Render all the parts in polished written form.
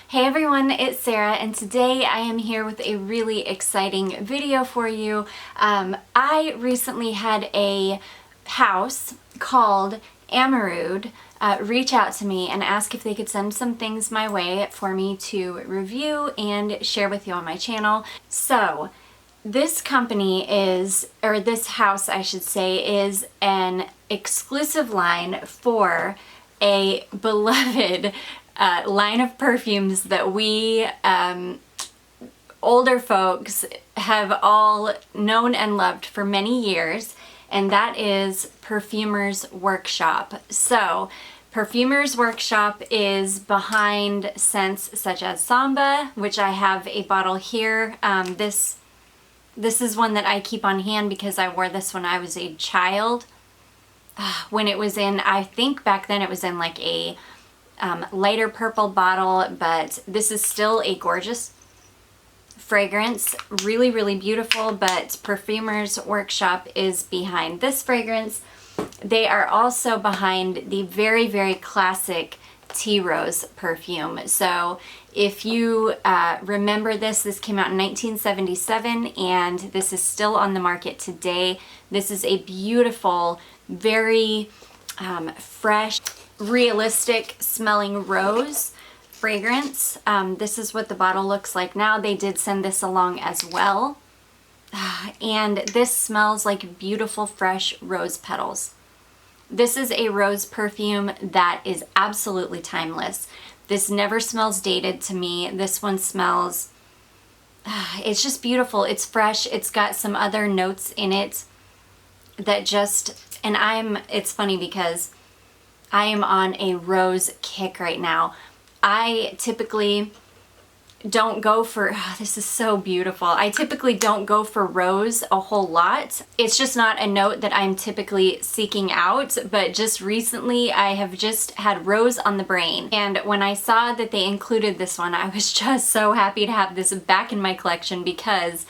Hey everyone, it's Sarah, and today I am here with a really exciting video for you. I recently had a house called Amouroud reach out to me and ask if they could send some things my way for me to review and share with you on my channel. So this company is, or this house I should say, is an exclusive line for a beloved line of perfumes that we older folks have all known and loved for many years, and that is Perfumer's Workshop. So Perfumer's Workshop is behind scents such as Samba, which I have a bottle here. This is one that I keep on hand because I wore this when I was a child. When it was in, I think back then it was in like a lighter purple bottle, but this is still a gorgeous fragrance. Really, really beautiful, but Perfumer's Workshop is behind this fragrance. They are also behind the very, very classic Tea Rose perfume. So if you remember this came out in 1977 and this is still on the market today. This is a beautiful, very fresh, realistic smelling rose fragrance. This is what the bottle looks like now. They did send this along as well. And this smells like beautiful fresh rose petals. This is a rose perfume that is absolutely timeless. This never smells dated to me. This one smells, it's just beautiful. It's fresh. It's got some other notes in it that just, and it's funny because I am on a rose kick right now. I typically don't go for, this is so beautiful. I typically don't go for rose a whole lot. It's just not a note that I'm typically seeking out, but just recently I have just had rose on the brain. And when I saw that they included this one, I was just so happy to have this back in my collection because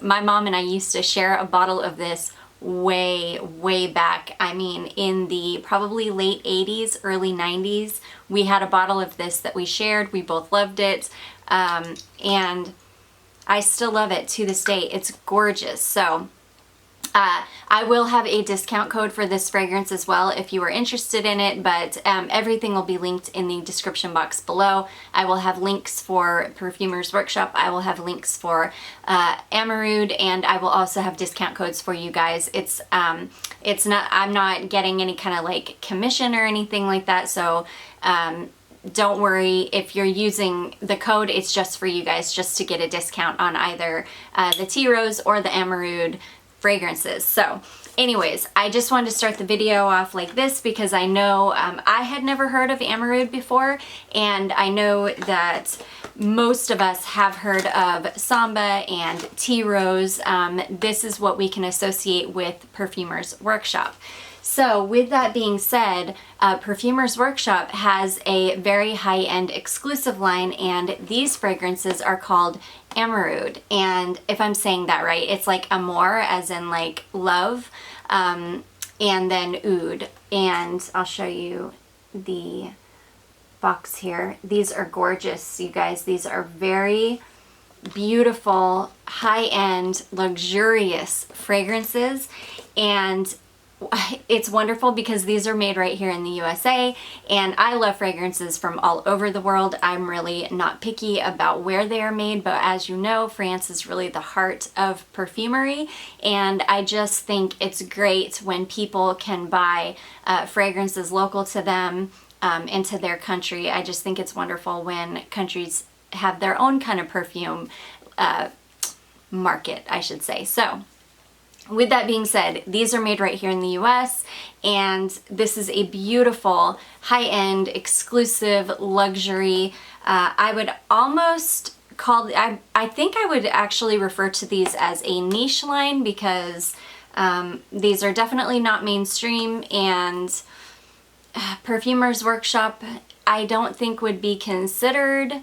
my mom and I used to share a bottle of this way back. I mean, in the probably late 80s, early 90s, we had a bottle of this that we shared. We both loved it. And I still love it to this day. It's gorgeous. So I will have a discount code for this fragrance as well if you are interested in it, but everything will be linked in the description box below. I will have links for Perfumer's Workshop. I will have links for Amouroud, and I will also have discount codes for you guys. It's not, I'm not getting any kind of like commission or anything like that, so don't worry if you're using the code. It's just for you guys, just to get a discount on either the Tea Rose or the Amouroud fragrances. So anyways, I just wanted to start the video off like this because I know I had never heard of Amouroud before, and I know that most of us have heard of Samba and Tea Rose. This is what we can associate with Perfumer's Workshop. So with that being said, Perfumer's Workshop has a very high-end exclusive line, and these fragrances are called Amouroud. And if I'm saying that right, it's like amour, as in like love, and then oud. And I'll show you the box here. These are gorgeous, you guys. These are very beautiful, high-end, luxurious fragrances, and it's wonderful because these are made right here in the USA, and I love fragrances from all over the world. I'm really not picky about where they are made, but as you know, France is really the heart of perfumery, and I just think it's great when people can buy fragrances local to them into their country. I just think it's wonderful when countries have their own kind of perfume market, I should say. So with that being said, these are made right here in the US, and this is a beautiful, high-end, exclusive luxury. I would almost call, I think I would actually refer to these as a niche line because these are definitely not mainstream, and Perfumer's Workshop I don't think would be considered.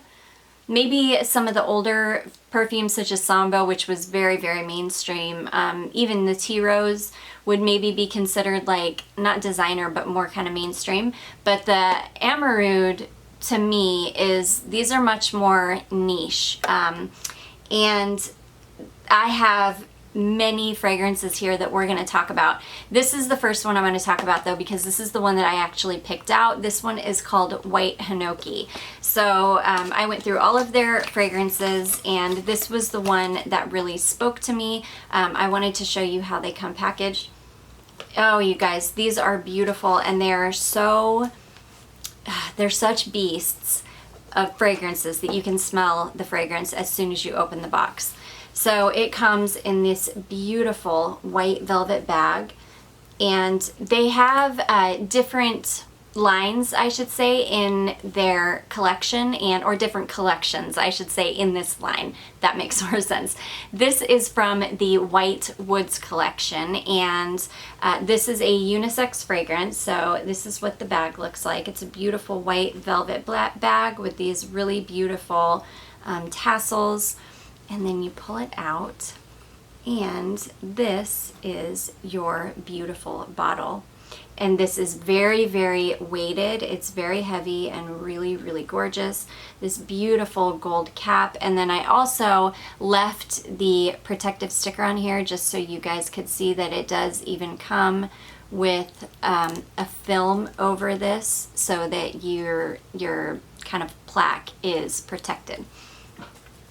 Maybe some of the older perfumes such as Samba, which was very, very mainstream, even the Tea Rose would maybe be considered like, not designer, but more kind of mainstream. But the Amouroud to me is these are much more niche. And I have many fragrances here that we're going to talk about. This is the first one I'm going to talk about though, because this is the one that I actually picked out. This one is called White Hinoki. So I went through all of their fragrances and this was the one that really spoke to me. I wanted to show you how they come packaged. Oh, you guys, these are beautiful and they're such beasts of fragrances that you can smell the fragrance as soon as you open the box. So it comes in this beautiful white velvet bag, and they have different lines, I should say, in their collection, or different collections, I should say, in this line. That makes more sense. This is from the White Woods collection, and this is a unisex fragrance. So this is what the bag looks like. It's a beautiful white velvet bag with these really beautiful tassels. And then you pull it out, and this is your beautiful bottle. And this is very, very weighted. It's very heavy and really, really gorgeous. This beautiful gold cap. And then I also left the protective sticker on here just so you guys could see that it does even come with a film over this so that your kind of plaque is protected,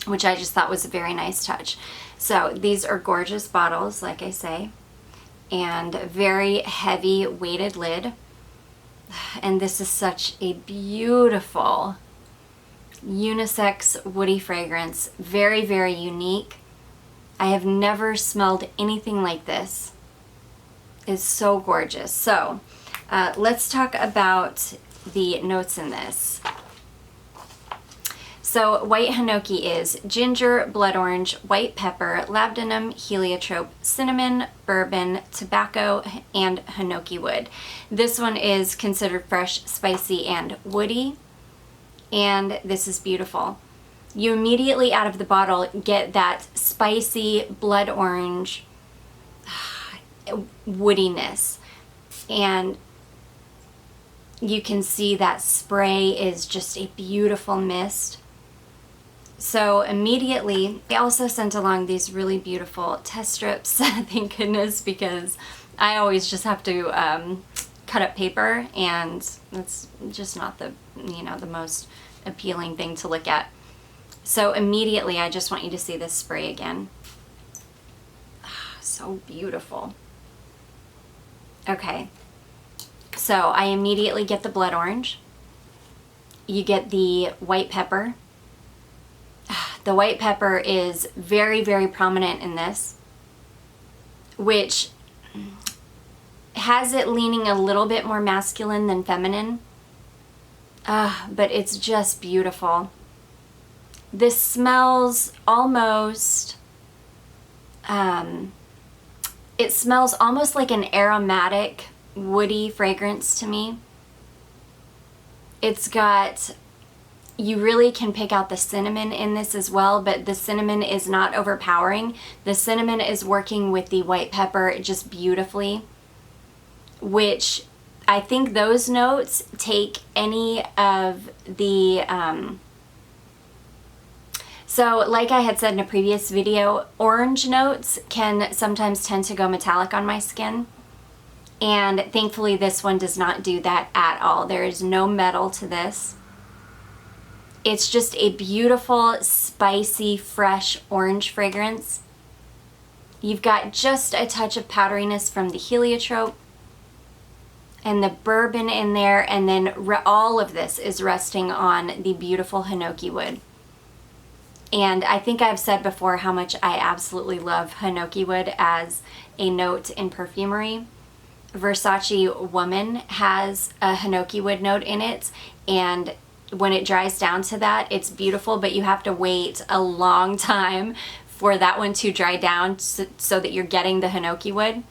which I just thought was a very nice touch. So these are gorgeous bottles, like I say, and very heavy weighted lid. And this is such a beautiful unisex woody fragrance. Very, very unique. I have never smelled anything like this. It's so gorgeous. So let's talk about the notes in this. So White Hinoki is ginger, blood orange, white pepper, labdanum, heliotrope, cinnamon, bourbon, tobacco, and hinoki wood. This one is considered fresh, spicy, and woody. And this is beautiful. You immediately out of the bottle get that spicy blood orange woodiness. And you can see that spray is just a beautiful mist. So immediately, they also sent along these really beautiful test strips, thank goodness, because I always just have to cut up paper, and that's just not the most appealing thing to look at. So immediately, I just want you to see this spray again. So beautiful. Okay, so I immediately get the blood orange. You get the white pepper. The white pepper is very, very prominent in this, which has it leaning a little bit more masculine than feminine, but it's just beautiful. This smells almost, it smells almost like an aromatic, woody fragrance to me. It's got, you really can pick out the cinnamon in this as well, but the cinnamon is not overpowering. The cinnamon is working with the white pepper just beautifully, which I think those notes take any of the, so like I had said in a previous video, orange notes can sometimes tend to go metallic on my skin. And thankfully this one does not do that at all. There is no metal to this. It's just a beautiful, spicy, fresh orange fragrance. You've got just a touch of powderiness from the heliotrope and the bourbon in there, and then all of this is resting on the beautiful hinoki wood. And I think I've said before how much I absolutely love hinoki wood as a note in perfumery. Versace Woman has a hinoki wood note in it, and when it dries down to that, it's beautiful, but you have to wait a long time for that one to dry down so that you're getting the hinoki wood.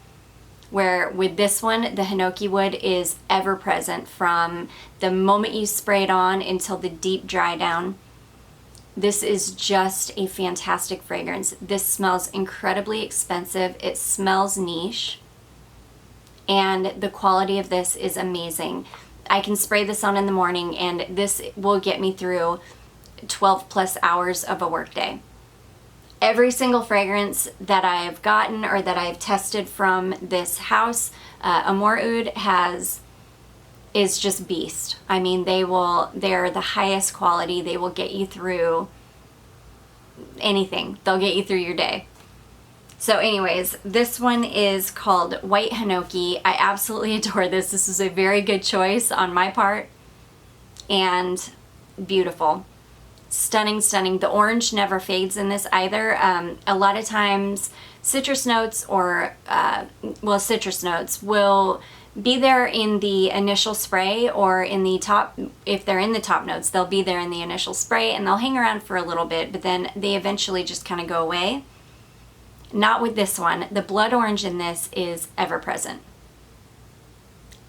Where with this one, the hinoki wood is ever present from the moment you spray it on until the deep dry down. This is just a fantastic fragrance. This smells incredibly expensive. It smells niche. And the quality of this is amazing. I can spray this on in the morning and this will get me through 12 plus hours of a workday. Every single fragrance that I have gotten or that I've tested from this house, Amouroud is just beast. I mean, they're the highest quality. They will get you through anything. They'll get you through your day. So anyways, this one is called White Hinoki. I absolutely adore this. This is a very good choice on my part. And beautiful. Stunning, stunning. The orange never fades in this either. A lot of times citrus notes or, citrus notes will be there in the initial spray or in the top, if they're in the top notes, they'll be there in the initial spray and they'll hang around for a little bit, but then they eventually just kind of go away. Not with this one. The blood orange in this is ever present.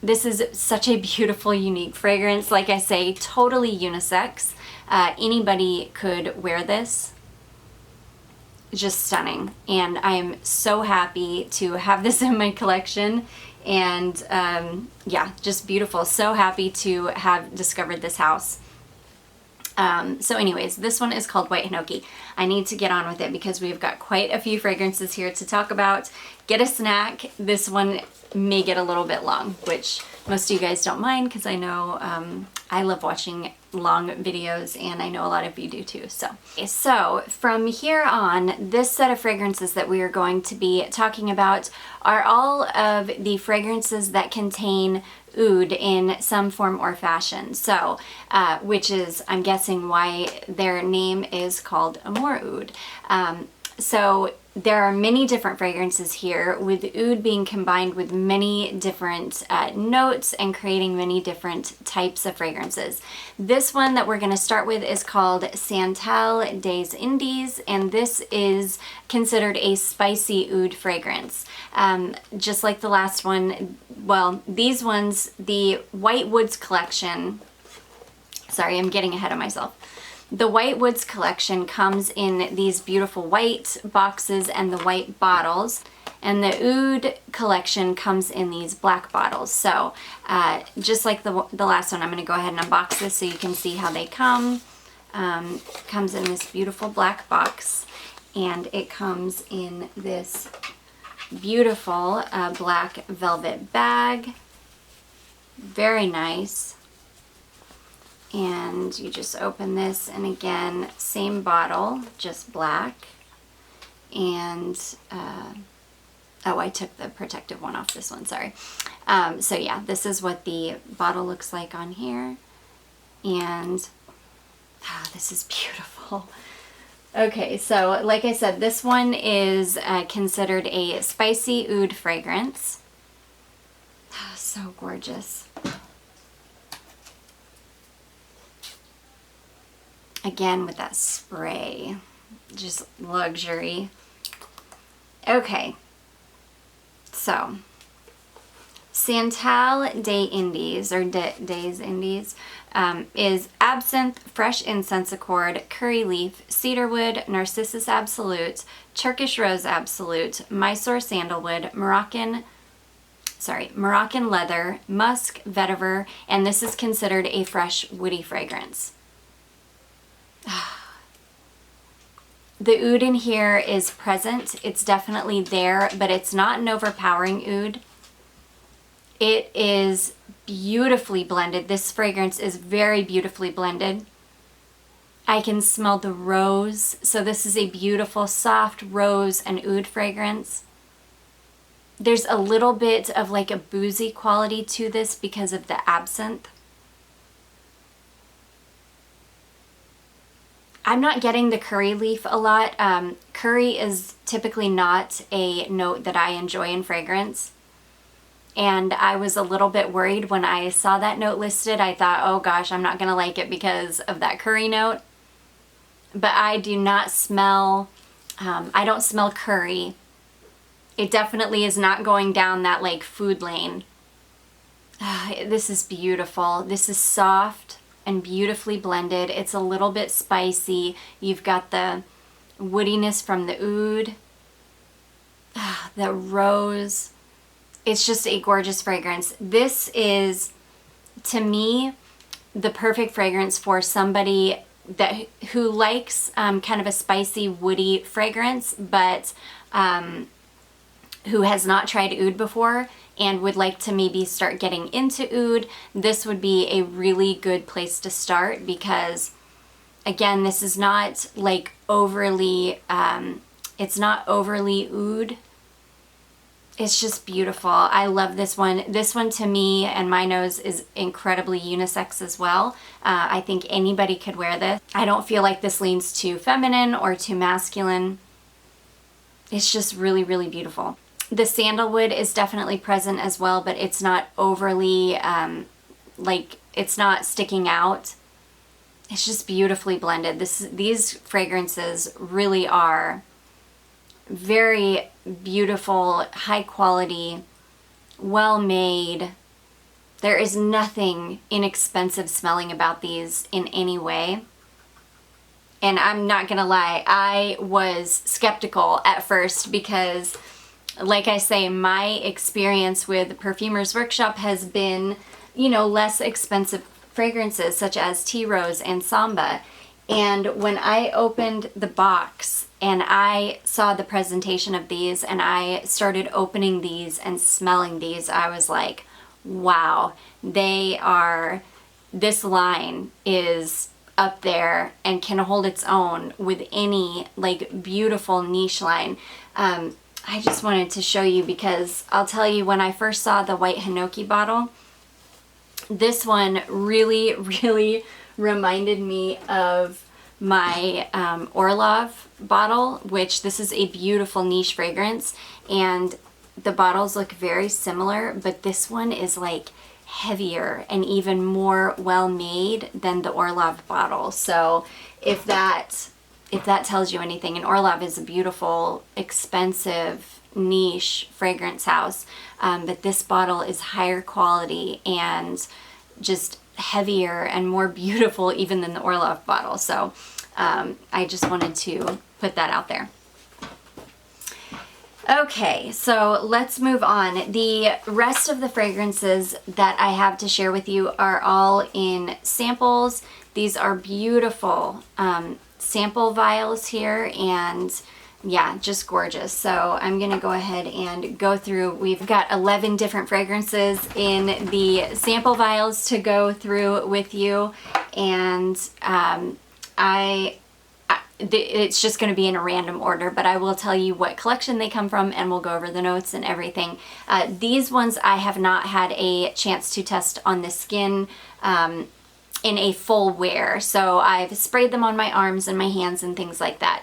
This is such a beautiful, unique fragrance. Like I say, totally unisex. Anybody could wear this. Just stunning. And I am so happy to have this in my collection. And yeah, just beautiful. So happy to have discovered this house. So anyways, this one is called White Hinoki. I need to get on with it because we've got quite a few fragrances here to talk about. Get a snack. This one may get a little bit long, which most of you guys don't mind because I know I love watching long videos and I know a lot of you do too. So from here on, this set of fragrances that we are going to be talking about are all of the fragrances that contain oud in some form or fashion. So, which is, I'm guessing, why their name is called Amouroud. So there are many different fragrances here, with oud being combined with many different notes and creating many different types of fragrances. This one that we're going to start with is called Santal des Indes, and this is considered a spicy oud fragrance. Just like the last one, well, these ones, the White Woods collection, sorry, I'm getting ahead of myself. The White Woods collection comes in these beautiful white boxes and the white bottles, and the Oud collection comes in these black bottles. So just like the last one, I'm going to go ahead and unbox this so you can see how they come. Comes in this beautiful black box, and it comes in this beautiful black velvet bag. Very nice. And you just open this, and again, same bottle, just black. And, oh, I took the protective one off this one, sorry. So yeah, this is what the bottle looks like on here. And, oh, this is beautiful. Okay, so like I said, this one is considered a spicy oud fragrance. Oh, so gorgeous. Again, with that spray, just luxury. Okay, so Santal des Indes, or des Indes, is absinthe, fresh incense accord, curry leaf, cedarwood, narcissus absolute, Turkish rose absolute, Mysore sandalwood, Moroccan leather, musk, vetiver, and this is considered a fresh woody fragrance. The oud in here is present. It's definitely there, but it's not an overpowering oud. It is beautifully blended. This fragrance is very beautifully blended. I can smell the rose. So this is a beautiful soft rose and oud fragrance. There's a little bit of like a boozy quality to this because of the absinthe. I'm not getting the curry leaf a lot. Curry is typically not a note that I enjoy in fragrance. And I was a little bit worried when I saw that note listed. I thought, oh gosh, I'm not going to like it because of that curry note. But I do not smell, I don't smell curry. It definitely is not going down that like food lane. This is beautiful. This is soft and beautifully blended. It's a little bit spicy. You've got the woodiness from the oud, the rose. It's just a gorgeous fragrance. This is to me, the perfect fragrance for somebody who likes kind of a spicy, woody fragrance, but who has not tried oud before and would like to maybe start getting into oud. This would be a really good place to start, because again, this is not like overly, it's not overly oud. It's just beautiful. I love this one. This one to me and my nose is incredibly unisex as well. I think anybody could wear this. I don't feel like this leans too feminine or too masculine. It's just really, really beautiful. The sandalwood is definitely present as well, but it's not overly, like, it's not sticking out. It's just beautifully blended. These fragrances really are very beautiful, high quality, well made. There is nothing inexpensive smelling about these in any way. And I'm not gonna lie, I was skeptical at first because, like I say, my experience with Perfumer's Workshop has been, you know, less expensive fragrances such as Tea Rose and Samba. And when I opened the box and I saw the presentation of these and I started opening these and smelling these, I was like, wow, this line is up there and can hold its own with any like beautiful niche line. I just wanted to show you because I'll tell you, when I first saw the white Hinoki bottle, this one really, really reminded me of my Orlov bottle, which this is a beautiful niche fragrance, and the bottles look very similar, but this one is like heavier and even more well made than the Orlov bottle. So if that tells you anything, and Orlov is a beautiful, expensive, niche fragrance house, but this bottle is higher quality and just heavier and more beautiful even than the Orlov bottle. So I just wanted to put that out there. Okay, so let's move on. The rest of the fragrances that I have to share with you are all in samples. These are beautiful sample vials here, and yeah, just gorgeous. So I'm gonna go ahead and go through. We've got 11 different fragrances in the sample vials to go through with you, and it's just going to be in a random order, but I will tell you what collection they come from and we'll go over the notes and everything. These ones I have not had a chance to test on the skin in a full wear, so I've sprayed them on my arms and my hands and things like that.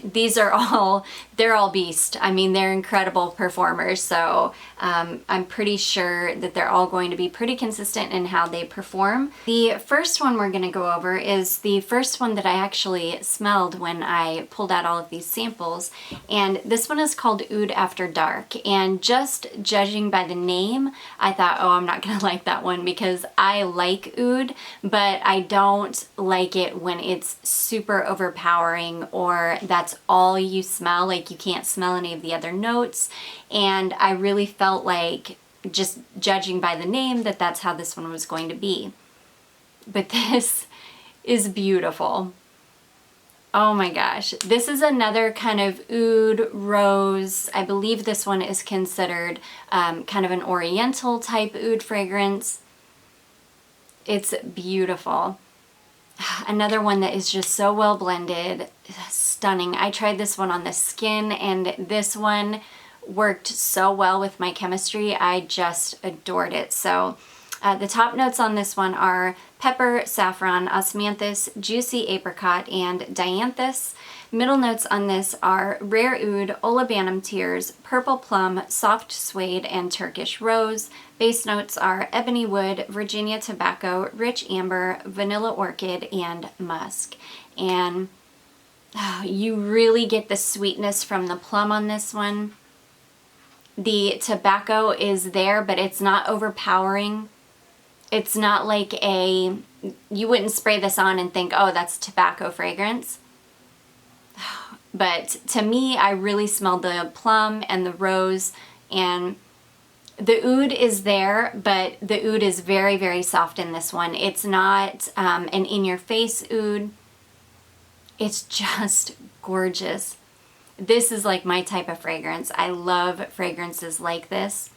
These are they're all beast. I mean, they're incredible performers, so I'm pretty sure that they're all going to be pretty consistent in how they perform. The first one we're going to go over is the first one that I actually smelled when I pulled out all of these samples, and this one is called Oud After Dark, and just judging by the name, I thought, oh, I'm not going to like that one because I like oud, but I don't like it when it's super overpowering or that's all you smell, like you can't smell any of the other notes. And I really felt like, just judging by the name, that that's how this one was going to be. But this is beautiful. Oh my gosh. This is another kind of oud rose. I believe this one is considered kind of an oriental type oud fragrance. It's beautiful. Another one that is just so well blended, stunning. I tried this one on the skin, and this one worked so well with my chemistry. I just adored it. So the top notes on this one are pepper, saffron, osmanthus, juicy apricot, and dianthus. Middle notes on this are rare oud, olibanum tears, purple plum, soft suede, and Turkish rose. Base notes are ebony wood, Virginia tobacco, rich amber, vanilla orchid, and musk. And you really get the sweetness from the plum on this one. The tobacco is there, but it's not overpowering. It's not like you wouldn't spray this on and think, oh, that's tobacco fragrance. But to me, I really smelled the plum and the rose, and The oud is there, but the oud is very, very soft in this one. It's not an in-your-face oud. It's just gorgeous. This is like my type of fragrance. I love fragrances like this.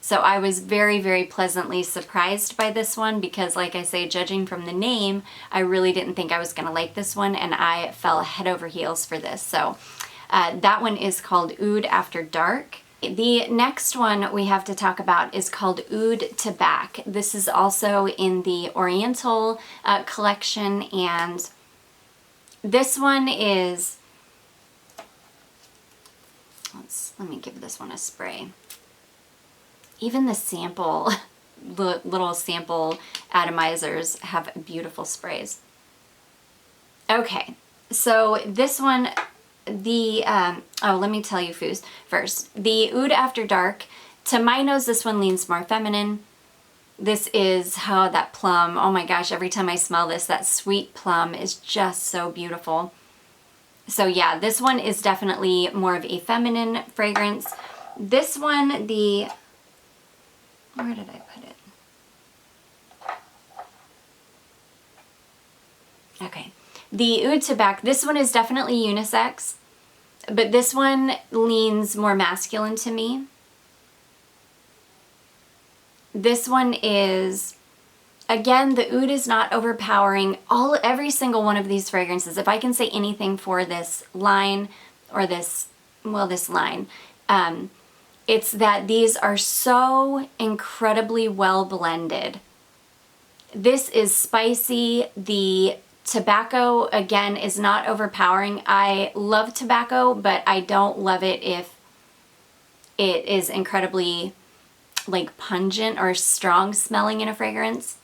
So I was very, very pleasantly surprised by this one because, like I say, judging from the name, I really didn't think I was going to like this one, and I fell head over heels for this. So that one is called Oud After Dark. The next one we have to talk about is called Oud Tabac. This is also in the Oriental collection, and this one is, let me give this one a spray. Even the sample, the little sample atomizers have beautiful sprays. Okay, so this one, let me tell you first. The Oud After Dark, to my nose, this one leans more feminine. This is that plum. Oh my gosh, every time I smell this, that sweet plum is just so beautiful. So yeah, this one is definitely more of a feminine fragrance. This one, where did I put it? Okay. The Oud Tabac, this one is definitely unisex, but this one leans more masculine to me. This one is, again, the oud is not overpowering. Every single one of these fragrances, if I can say anything for this line, or this line, it's that these are so incredibly well blended. This is spicy. The tobacco, again, is not overpowering. I love tobacco, but I don't love it if it is incredibly like pungent or strong smelling in a fragrance.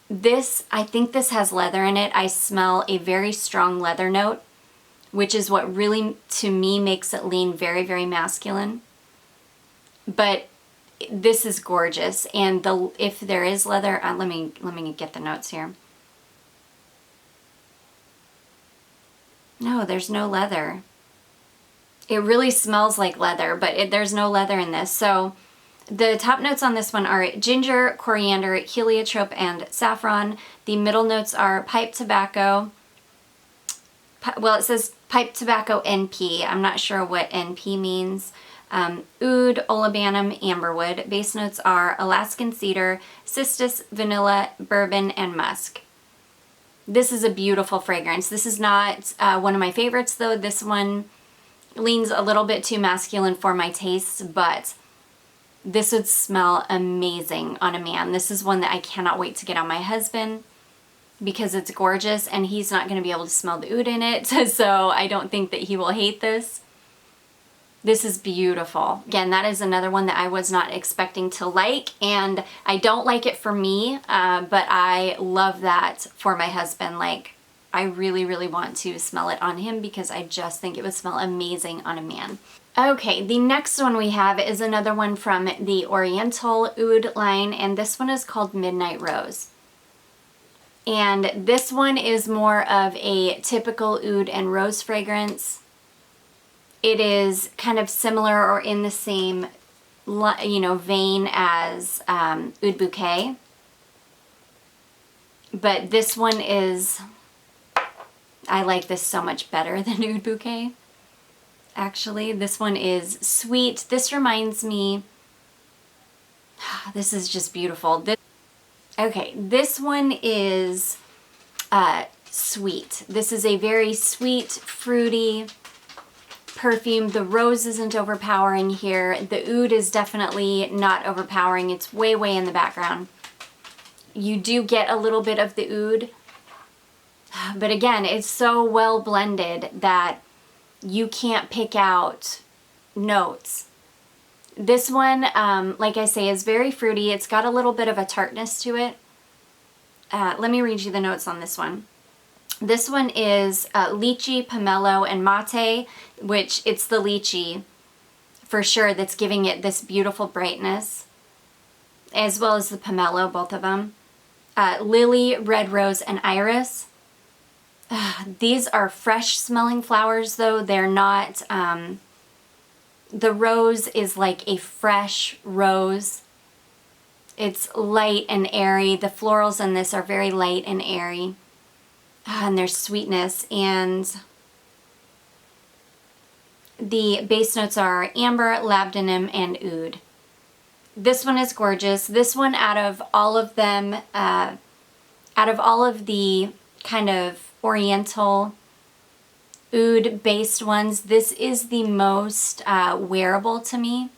This, I think this has leather in it. I smell a very strong leather note, which is what really, to me, makes it lean very, very masculine. But this is gorgeous, and if there is leather, let me get the notes here. No, there's no leather. It really smells like leather, but there's no leather in this. So the top notes on this one are ginger, coriander, heliotrope, and saffron. The middle notes are pipe tobacco. Well, it says pipe tobacco NP. I'm not sure what NP means. Oud, olibanum, amberwood. Base notes are Alaskan cedar, cistus, vanilla, bourbon, and musk. This is a beautiful fragrance. This is not one of my favorites, though. This one leans a little bit too masculine for my tastes, but this would smell amazing on a man. This is one that I cannot wait to get on my husband because it's gorgeous, and he's not going to be able to smell the oud in it, so I don't think that he will hate this. This is beautiful. Again, that is another one that I was not expecting to like, and I don't like it for me, but I love that for my husband. Like, I really, really want to smell it on him because I just think it would smell amazing on a man. Okay, the next one we have is another one from the Oriental Oud line, and this one is called Midnight Rose. And this one is more of a typical oud and rose fragrance. It is kind of similar or in the same, vein as Oud Bouquet. But this one is, I like this so much better than Oud Bouquet. Actually, this one is sweet. This reminds me, this is just beautiful. Okay, this one is sweet. This is a very sweet, fruity perfume. The rose isn't overpowering here. The oud is definitely not overpowering. It's way, way in the background. You do get a little bit of the oud, but again, it's so well blended that you can't pick out notes. This one, like I say, is very fruity. It's got a little bit of a tartness to it. Let me read you the notes on this one. This one is lychee, pomelo, and mate, which it's the lychee for sure that's giving it this beautiful brightness, as well as the pomelo, both of them. Lily, red rose, and iris. These are fresh smelling flowers, though. They're not, The rose is like a fresh rose. It's light and airy. The florals in this are very light and airy. And there's sweetness, and the base notes are amber, labdanum, and oud. This one is gorgeous. This one, out of all of them, out of all of the kind of oriental oud based ones, this is the most wearable to me.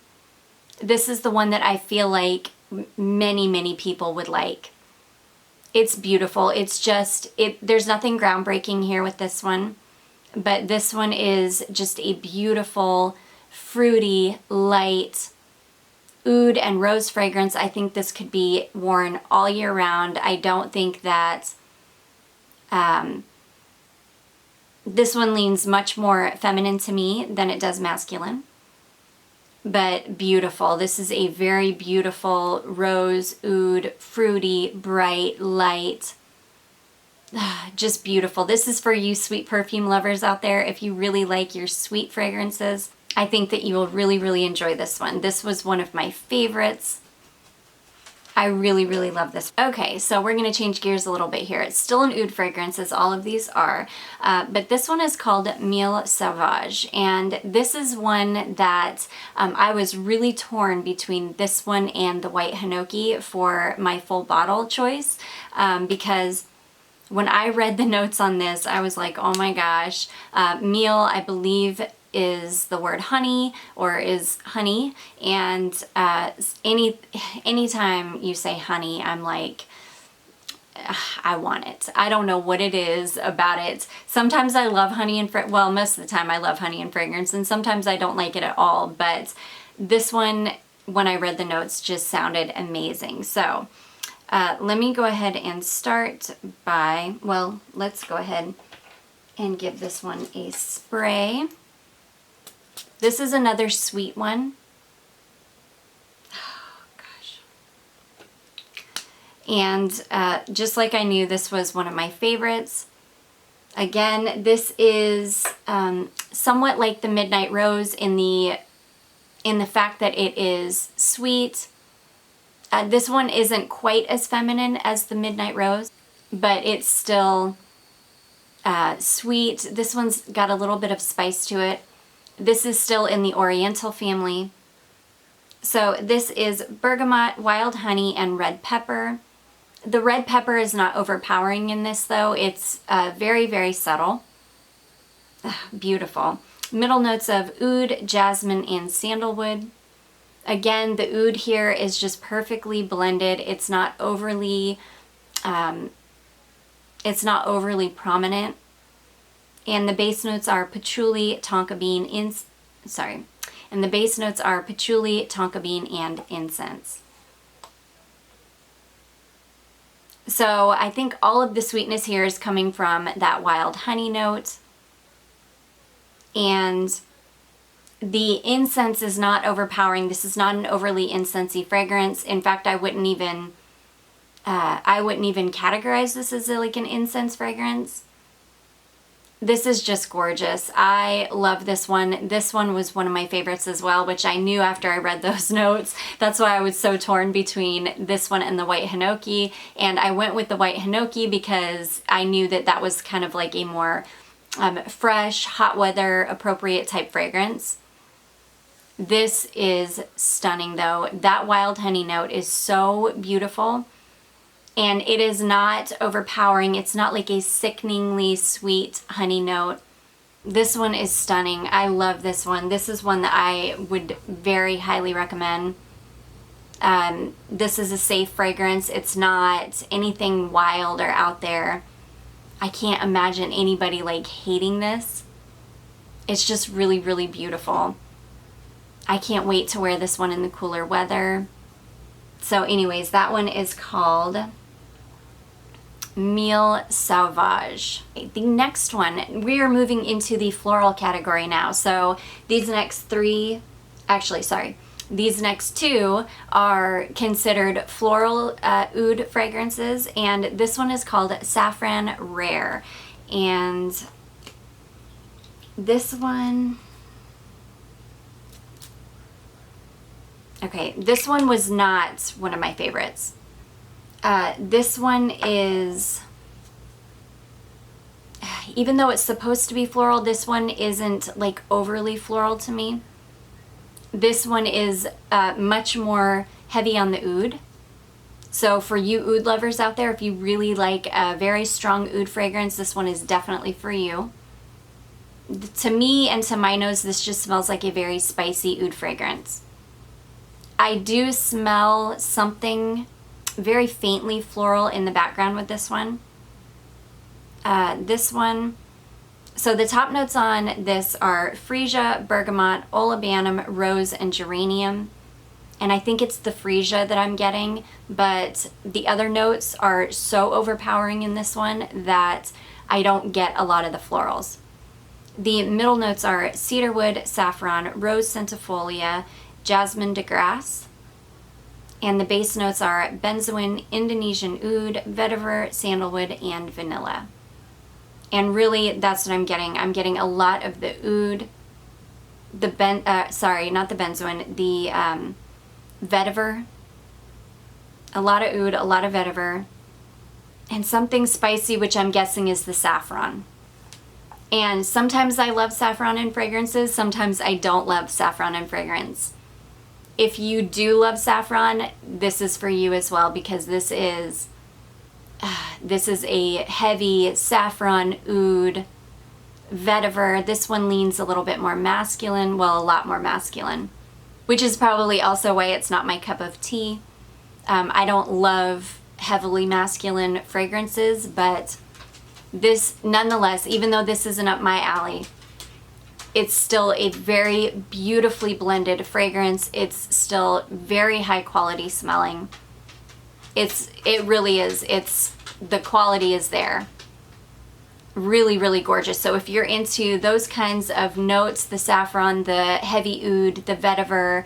This is the one that I feel like many people would like. It's beautiful. It's just, there's nothing groundbreaking here with this one, but this one is just a beautiful, fruity, light oud and rose fragrance. I think this could be worn all year round. I don't think that this one leans much more feminine to me than it does masculine, but beautiful. This is a very beautiful rose, oud, fruity, bright, light, just beautiful. This is for you sweet perfume lovers out there. If you really like your sweet fragrances, I think that you will really enjoy this one. This was one of my favorites. I really love this. Okay, so we're gonna change gears a little bit here. It's still an oud fragrance, as all of these are, but this one is called Miel Sauvage, and this is one that I was really torn between this one and the white Hinoki for my full bottle choice, because when I read the notes on this, I was like, oh my gosh. Miel, I believe, is the word honey, or is honey, and anytime you say honey, I'm like, I want it. I don't know what it is about it. Sometimes I love honey and well, most of the time I love honey and fragrance, and sometimes I don't like it at all, but this one, when I read the notes, just sounded amazing. So let me go ahead and start by, well, let's go ahead and give this one a spray. This is another sweet one. Oh, gosh. And just like I knew this was one of my favorites. Again, this is somewhat like the Midnight Rose in the fact that it is sweet. This one isn't quite as feminine as the Midnight Rose, but it's still sweet. This one's got a little bit of spice to it. This is still in the Oriental family. So this is bergamot, wild honey, and red pepper. The red pepper is not overpowering in this though. It's very subtle. Beautiful. Middle notes of oud, jasmine, and sandalwood. Again, the oud here is just perfectly blended. It's not overly prominent. And the base notes are patchouli, tonka bean, and the base notes are patchouli, tonka bean, and incense. So I think all of the sweetness here is coming from that wild honey note. And the incense is not overpowering. This is not an overly incensey fragrance. In fact, I wouldn't even categorize this as like an incense fragrance. This is just gorgeous. I love this one. This one was one of my favorites as well, which I knew after I read those notes. That's why I was so torn between this one and the white Hinoki. And I went with the white Hinoki because I knew that that was kind of like a more fresh, hot weather appropriate type fragrance. This is stunning though. That wild honey note is so beautiful. And it is not overpowering. It's not like a sickeningly sweet honey note. This one is stunning. I love this one. This is one that I would very highly recommend. This is a safe fragrance. It's not anything wild or out there. I can't imagine anybody like hating this. It's just really beautiful. I can't wait to wear this one in the cooler weather. So anyways, that one is called Miel Sauvage. The next one, we are moving into the floral category now. So these next two are considered floral oud fragrances, and this one is called Safran Rare. And this one, Okay, this one was not one of my favorites. This one is, even though it's supposed to be floral, this one isn't like overly floral to me. This one is much more heavy on the oud. So for you oud lovers out there, if you really like a very strong oud fragrance, this one is definitely for you. To me and to my nose, this just smells like a very spicy oud fragrance. I do smell something very faintly floral in the background with this one. So the top notes on this are freesia, bergamot, olibanum, rose, and geranium. And I think it's the freesia that I'm getting, but the other notes are so overpowering in this one that I don't get a lot of the florals. The middle notes are cedarwood, saffron, rose centifolia, jasmine de grasse. And the base notes are benzoin, Indonesian oud, vetiver, sandalwood, and vanilla. And really, that's what I'm getting. I'm getting a lot of the oud, not the benzoin, the vetiver. A lot of oud, a lot of vetiver, and something spicy, which I'm guessing is the saffron. And sometimes I love saffron in fragrances, sometimes I don't love saffron in fragrance. If you do love saffron, this is for you as well, because this is a heavy saffron oud vetiver. This one leans a little bit more masculine, well, a lot more masculine, which is probably also why it's not my cup of tea. I don't love heavily masculine fragrances, but this, nonetheless, even though this isn't up my alley, it's still a very beautifully blended fragrance. It's still very high quality smelling. It really is. The quality is there. Really, really gorgeous. So if you're into those kinds of notes, the saffron, the heavy oud, the vetiver,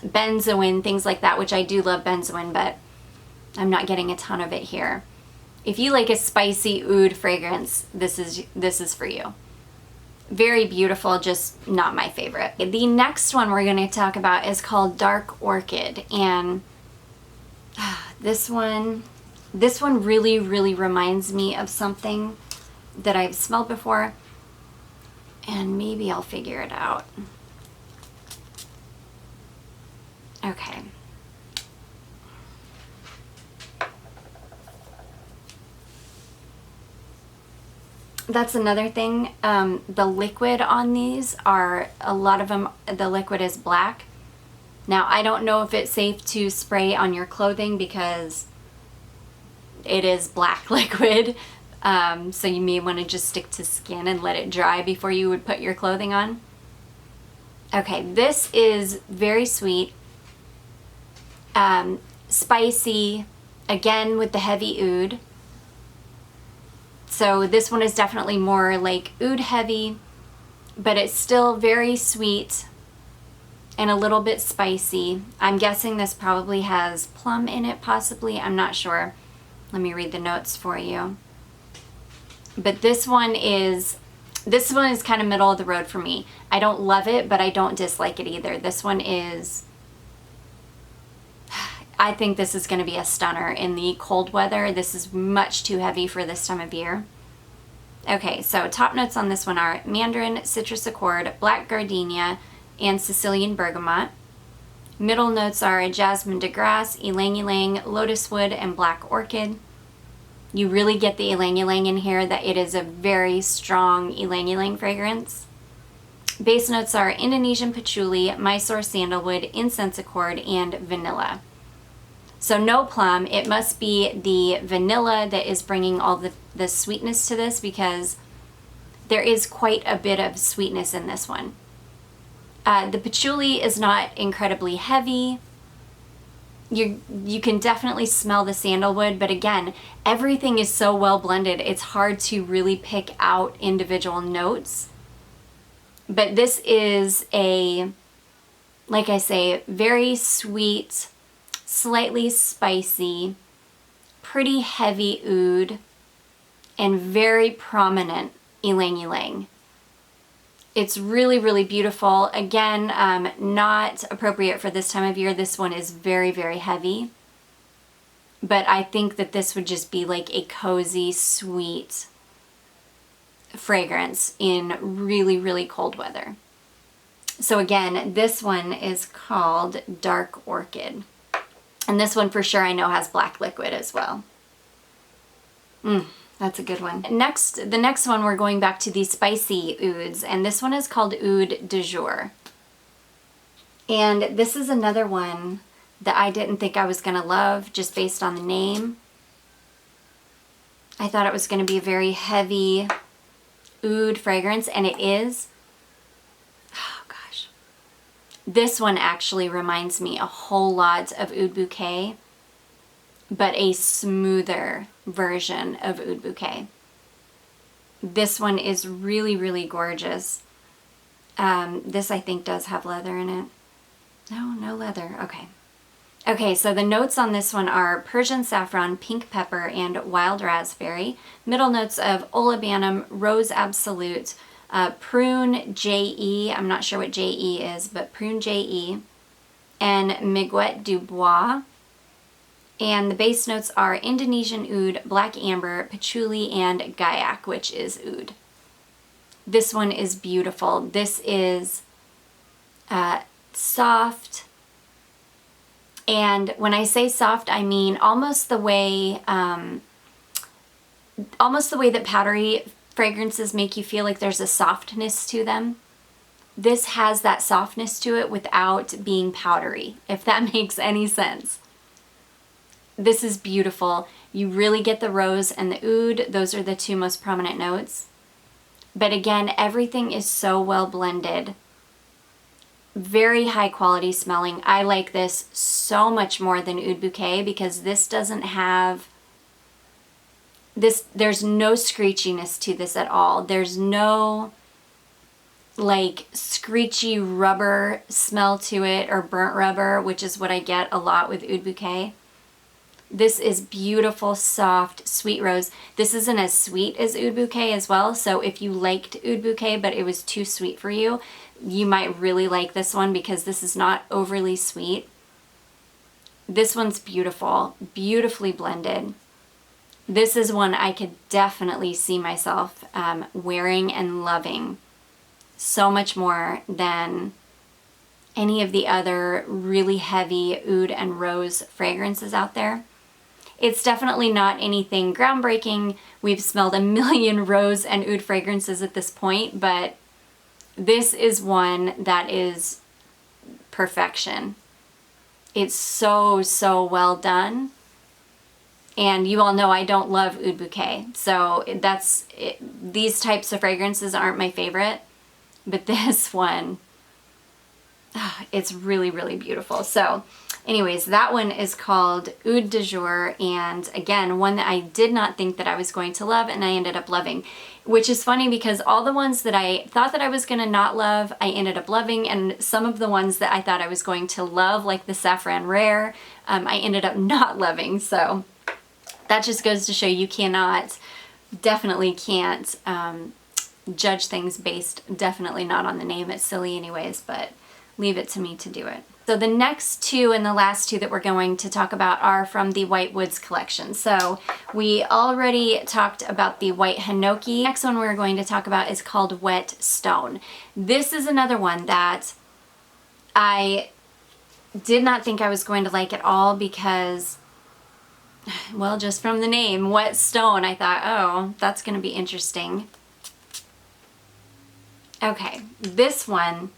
benzoin, things like that, which I do love benzoin, but I'm not getting a ton of it here. If you like a spicy oud fragrance, this is for you. Very beautiful, just not my favorite. The next one we're going to talk about is called Dark Orchid, and this one really, really reminds me of something that I've smelled before, and maybe I'll figure it out. Okay. That's another thing. The liquid on these are, a lot of them, the liquid is black. Now, I don't know if it's safe to spray on your clothing because it is black liquid. So you may want to just stick to skin and let it dry before you would put your clothing on. Okay, this is very sweet, spicy, again with the heavy oud. So this one is definitely more like oud heavy, but it's still very sweet and a little bit spicy. I'm guessing this probably has plum in it, possibly. I'm not sure. Let me read the notes for you. But this one is kind of middle of the road for me. I don't love it, but I don't dislike it either. This one is, I think this is going to be a stunner in the cold weather. This is much too heavy for this time of year. Okay, so top notes on this one are mandarin, citrus accord, black gardenia, and Sicilian bergamot. Middle notes are jasmine de grasse, ylang ylang, lotus wood, and black orchid. You really get the ylang ylang in here, that it is a very strong ylang ylang fragrance. Base notes are Indonesian patchouli, Mysore sandalwood, incense accord, and vanilla. So no plum. It must be the vanilla that is bringing all the sweetness to this, because there is quite a bit of sweetness in this one. The patchouli is not incredibly heavy. You can definitely smell the sandalwood, but again, everything is so well blended, it's hard to really pick out individual notes. But this is a, like I say, very sweet, slightly spicy, pretty heavy oud, and very prominent ylang ylang. It's really, really beautiful. Again, not appropriate for this time of year. This one is very, very heavy. But I think that this would just be like a cozy, sweet fragrance in really, really cold weather. So again, this one is called Dark Orchid. And this one for sure I know has black liquid as well. That's a good one. The next one, we're going back to the spicy ouds, and this one is called Oud du Jour. And this is another one that I didn't think I was going to love just based on the name. I thought it was going to be a very heavy oud fragrance, and it is. Oh gosh. This one actually reminds me a whole lot of Oud Bouquet, but a smoother version of Oud Bouquet. This one is really, really gorgeous. This I think does have leather in it. No leather. Okay. Okay, so the notes on this one are Persian saffron, pink pepper, and wild raspberry. Middle notes of olibanum, rose absolute, prune JE, I'm not sure what JE is, but prune JE, and Miguet du Bois. And the base notes are Indonesian oud, black amber, patchouli, and gaiac, which is oud. This one is beautiful. This is soft. And when I say soft, I mean almost the way that powdery fragrances make you feel like there's a softness to them. This has that softness to it without being powdery, if that makes any sense. This is beautiful. You really get the rose and the oud. Those are the two most prominent notes. But again, everything is so well blended. Very high quality smelling. I like this so much more than Oud Bouquet because this doesn't have this, there's no screechiness to this at all. There's no like screechy rubber smell to it or burnt rubber, which is what I get a lot with Oud Bouquet. This is beautiful, soft, sweet rose. This isn't as sweet as Oud Bouquet as well, so if you liked Oud Bouquet but it was too sweet for you, you might really like this one because this is not overly sweet. This one's beautiful, beautifully blended. This is one I could definitely see myself wearing and loving so much more than any of the other really heavy oud and rose fragrances out there. It's definitely not anything groundbreaking. We've smelled a million rose and oud fragrances at this point, but this is one that is perfection. It's so, so well done. And you all know I don't love Oud Bouquet, so that's it. These types of fragrances aren't my favorite, but this one, it's really, really beautiful. So anyways, that one is called Oud du Jour, and again, one that I did not think that I was going to love, and I ended up loving, which is funny because all the ones that I thought that I was going to not love, I ended up loving, and some of the ones that I thought I was going to love, like the Safran Rare, I ended up not loving. So that just goes to show you definitely can't judge things based, definitely not on the name. It's silly anyways, but leave it to me to do it. So the next two and the last two that we're going to talk about are from the White Woods collection. So we already talked about the White Hinoki. Next one we're going to talk about is called Wet Stone. This is another one that I did not think I was going to like at all because, well, just from the name, Wet Stone, I thought, oh, that's going to be interesting. Okay, this one,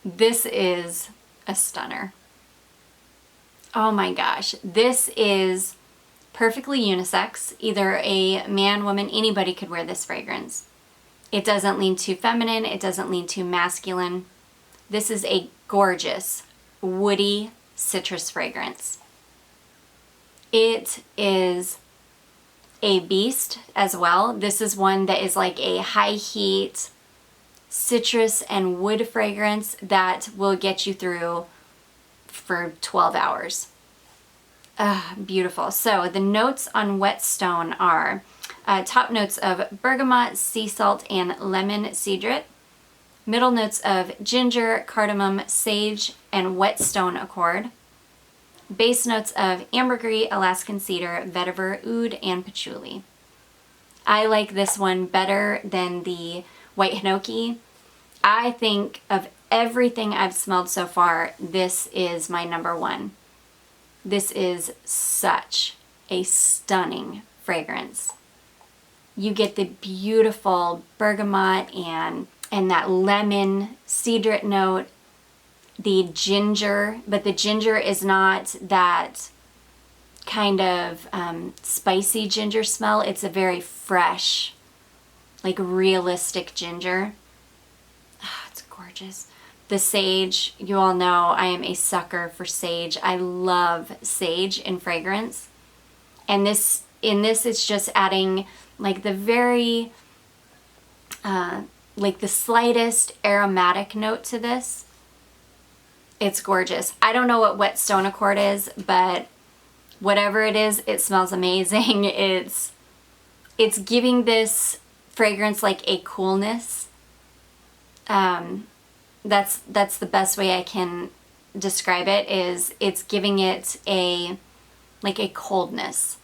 this is a stunner. Oh my gosh, this is perfectly unisex. Either a man, woman, anybody could wear this fragrance. It doesn't lean too feminine, it doesn't lean too masculine. This is a gorgeous, woody citrus fragrance. It is a beast as well. This is one that is like a high heat citrus and wood fragrance that will get you through for 12 hours. Beautiful. So the notes on Wet Stone are Top notes of bergamot, sea salt, and lemon cedrat. Middle notes of ginger, cardamom, sage, and whetstone accord. Base notes of ambergris, Alaskan cedar, vetiver, oud, and patchouli. I like this one better than the white hinoki. I think of everything I've smelled so far, this is my number one. This is such a stunning fragrance. You get the beautiful bergamot and that lemon cedrat note, the ginger, but the ginger is not that kind of spicy ginger smell. It's a very fresh, like realistic ginger. Oh, it's gorgeous. The sage, you all know I am a sucker for sage. I love sage in fragrance. And in this it's just adding like the very, like the slightest aromatic note to this. It's gorgeous. I don't know what whetstone accord is, but whatever it is, it smells amazing. It's giving this fragrance like a coolness. That's the best way I can describe it, is it's giving it like a coldness.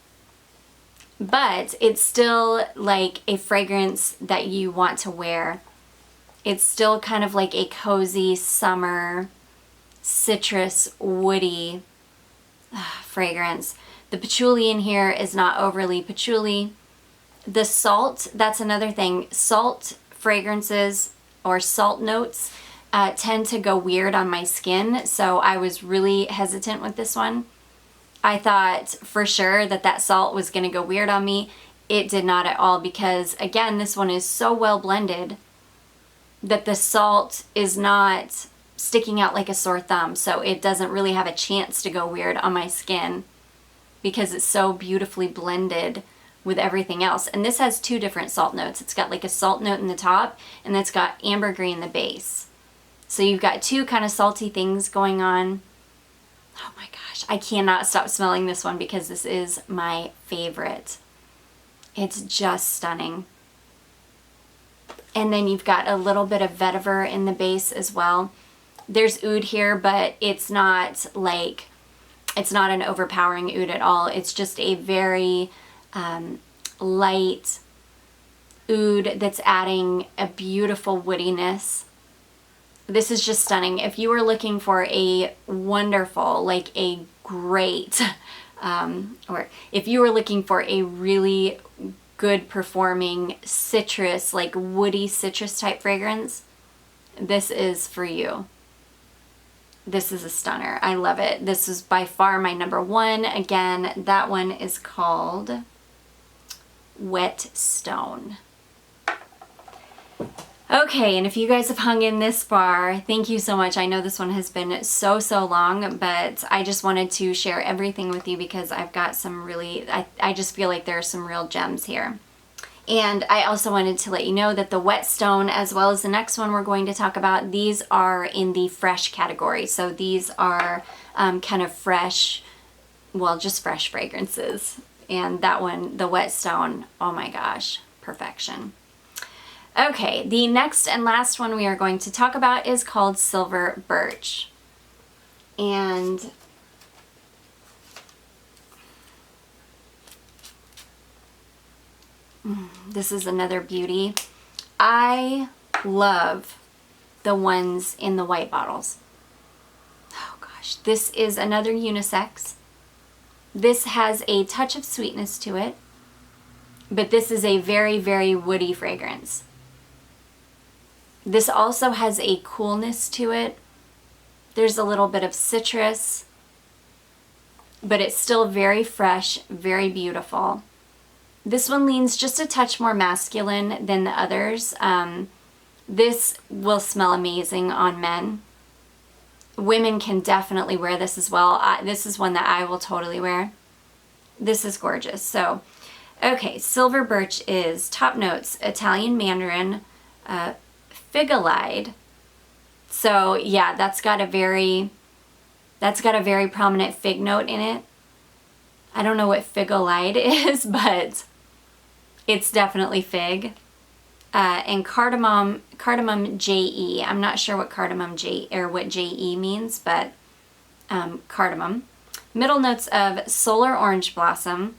But it's still like a fragrance that you want to wear. It's still kind of like a cozy summer citrus woody fragrance. The patchouli in here is not overly patchouli. The salt, that's another thing. Salt fragrances or salt notes tend to go weird on my skin, so I was really hesitant with this one. I thought for sure that salt was going to go weird on me. It did not at all, because again, this one is so well blended that the salt is not sticking out like a sore thumb, so it doesn't really have a chance to go weird on my skin because it's so beautifully blended with everything else. And this has two different salt notes. It's got like a salt note in the top, and it's got ambergris in the base. So you've got two kind of salty things going on. Oh my gosh, I cannot stop smelling this one because this is my favorite. It's just stunning. And then you've got a little bit of vetiver in the base as well. There's oud here, but it's not an overpowering oud at all. It's just a very light oud that's adding a beautiful woodiness. This is just stunning. If you were looking for a wonderful, like a great, or if you were looking for a really good performing citrus, like woody citrus type fragrance, this is for you. This is a stunner. I love it. This is by far my number one. Again, that one is called Whetstone. Okay, and if you guys have hung in this far, thank you so much. I know this one has been so long, but I just wanted to share everything with you because I've got some really, I just feel like there are some real gems here. And I also wanted to let you know that the Whetstone, as well as the next one we're going to talk about, these are in the fresh category. So these are kind of fresh, well, just fresh fragrances. And that one, the Whetstone, oh my gosh, perfection. Okay, the next and last one we are going to talk about is called Silver Birch. And this is another beauty. I love the ones in the white bottles. Oh gosh, this is another unisex. This has a touch of sweetness to it, but this is a very woody fragrance. This also has a coolness to it. There's a little bit of citrus, but it's still very fresh, very beautiful. This one leans just a touch more masculine than the others. This will smell amazing on men. Women can definitely wear this as well. This is one that I will totally wear. This is gorgeous. So, okay, Silver Birch is top notes, Italian mandarin, figolide. So yeah, that's got a very prominent fig note in it. I don't know what figolide is, but It's definitely fig. And cardamom JE. I'm not sure what cardamom J or what JE means, but cardamom. Middle notes of solar orange blossom,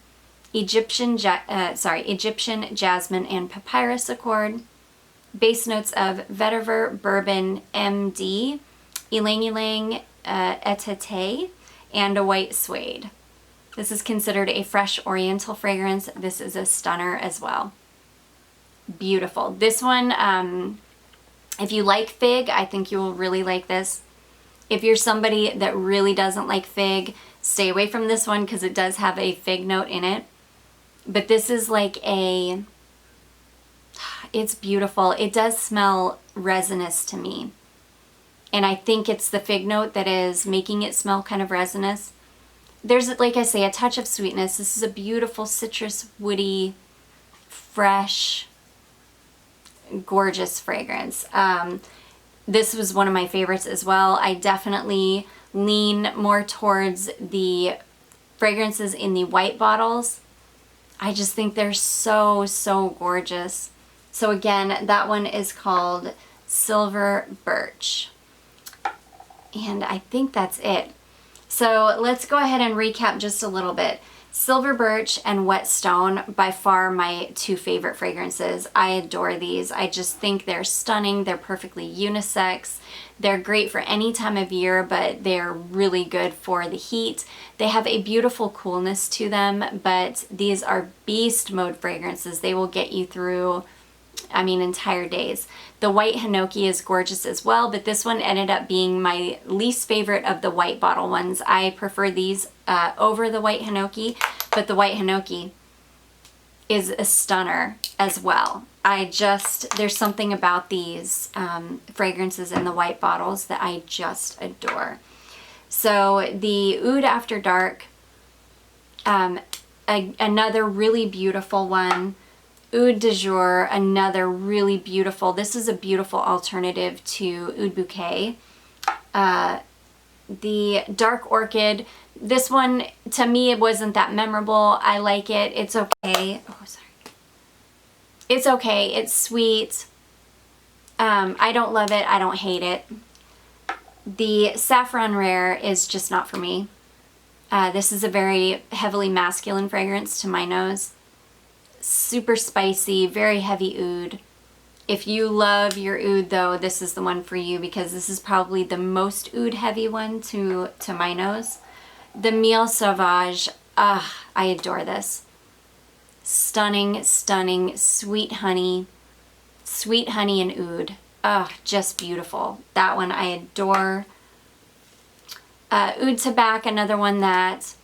Egyptian jasmine and papyrus accord. Base notes of vetiver, bourbon, MD, ylang ylang, etete, and a white suede. This is considered a fresh oriental fragrance. This is a stunner as well. Beautiful. This one, if you like fig, I think you will really like this. If you're somebody that really doesn't like fig, stay away from this one because it does have a fig note in it. But this is like it's beautiful. It does smell resinous to me. And I think it's the fig note that is making it smell kind of resinous. There's, like I say, a touch of sweetness. This is a beautiful citrus, woody, fresh, gorgeous fragrance. This was one of my favorites as well. I definitely lean more towards the fragrances in the white bottles. I just think they're so, so gorgeous. So again, that one is called Silver Birch. And I think that's it. So let's go ahead and recap just a little bit. Silver Birch and Wet Stone, by far my two favorite fragrances. I adore these. I just think they're stunning. They're perfectly unisex. They're great for any time of year, but they're really good for the heat. They have a beautiful coolness to them, but these are beast mode fragrances. They will get you through, entire days. The white Hinoki is gorgeous as well, but this one ended up being my least favorite of the white bottle ones. I prefer these over the white Hinoki, but the white Hinoki is a stunner as well. There's something about these fragrances in the white bottles that I just adore. So the Oud After Dark, another really beautiful one. Oud du Jour, another really beautiful. This is a beautiful alternative to Oud Bouquet. The Dark Orchid, this one to me it wasn't that memorable. I like it. It's okay. Oh, sorry. It's okay. It's sweet. I don't love it. I don't hate it. The Safran Rare is just not for me. This is a very heavily masculine fragrance to my nose. Super spicy, very heavy oud. If you love your oud though, this is the one for you because this is probably the most oud heavy one to my nose. The Miel Sauvage, I adore this. Stunning, stunning, sweet honey and oud. Just beautiful. That one I adore. Oud Tabac, another one that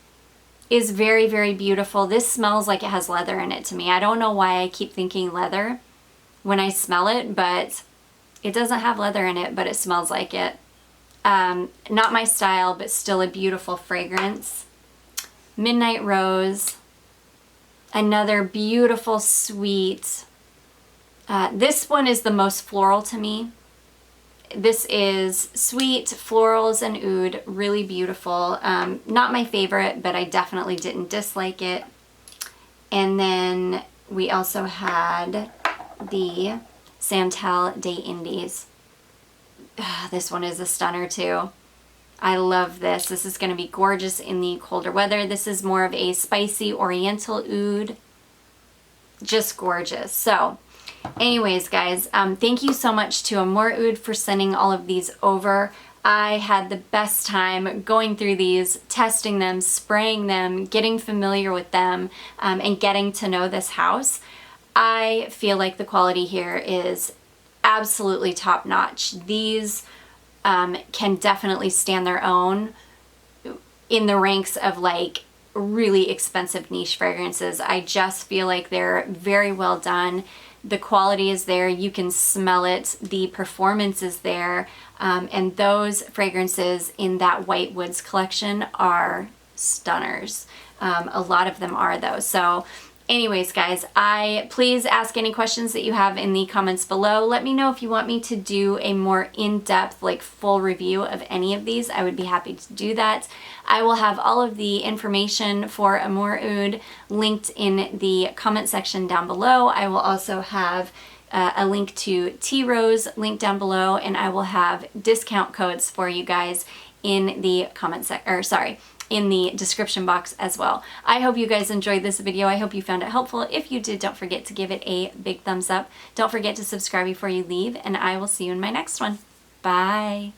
is very, very beautiful. This smells like it has leather in it to me. I don't know why I keep thinking leather when I smell it, but it doesn't have leather in it, but it smells like it. Not my style, but still a beautiful fragrance. Midnight Rose, another beautiful, sweet. This one is the most floral to me. This is sweet, florals and oud, really beautiful. Not my favorite, but I definitely didn't dislike it. And then we also had the Santal de Indes. This one is a stunner too. I love this. This is going to be gorgeous in the colder weather. This is more of a spicy oriental oud. Just gorgeous. So anyways, guys, thank you so much to Amouroud for sending all of these over. I had the best time going through these, testing them, spraying them, getting familiar with them, and getting to know this house. I feel like the quality here is absolutely top notch. These can definitely stand their own in the ranks of like really expensive niche fragrances. I just feel like they're very well done. The quality is there, you can smell it, the performance is there, and those fragrances in that White Woods collection are stunners. A lot of them are though. So Anyways, guys, please ask any questions that you have in the comments below. Let me know if you want me to do a more in-depth, like full review of any of these. I would be happy to do that. I will have all of the information for Amouroud linked in the comment section down below. I will also have a link to Tea Rose linked down below, and I will have discount codes for you guys in the in the description box as well. I hope you guys enjoyed this video. I hope you found it helpful. If you did, don't forget to give it a big thumbs up. Don't forget to subscribe before you leave, and I will see you in my next one. Bye.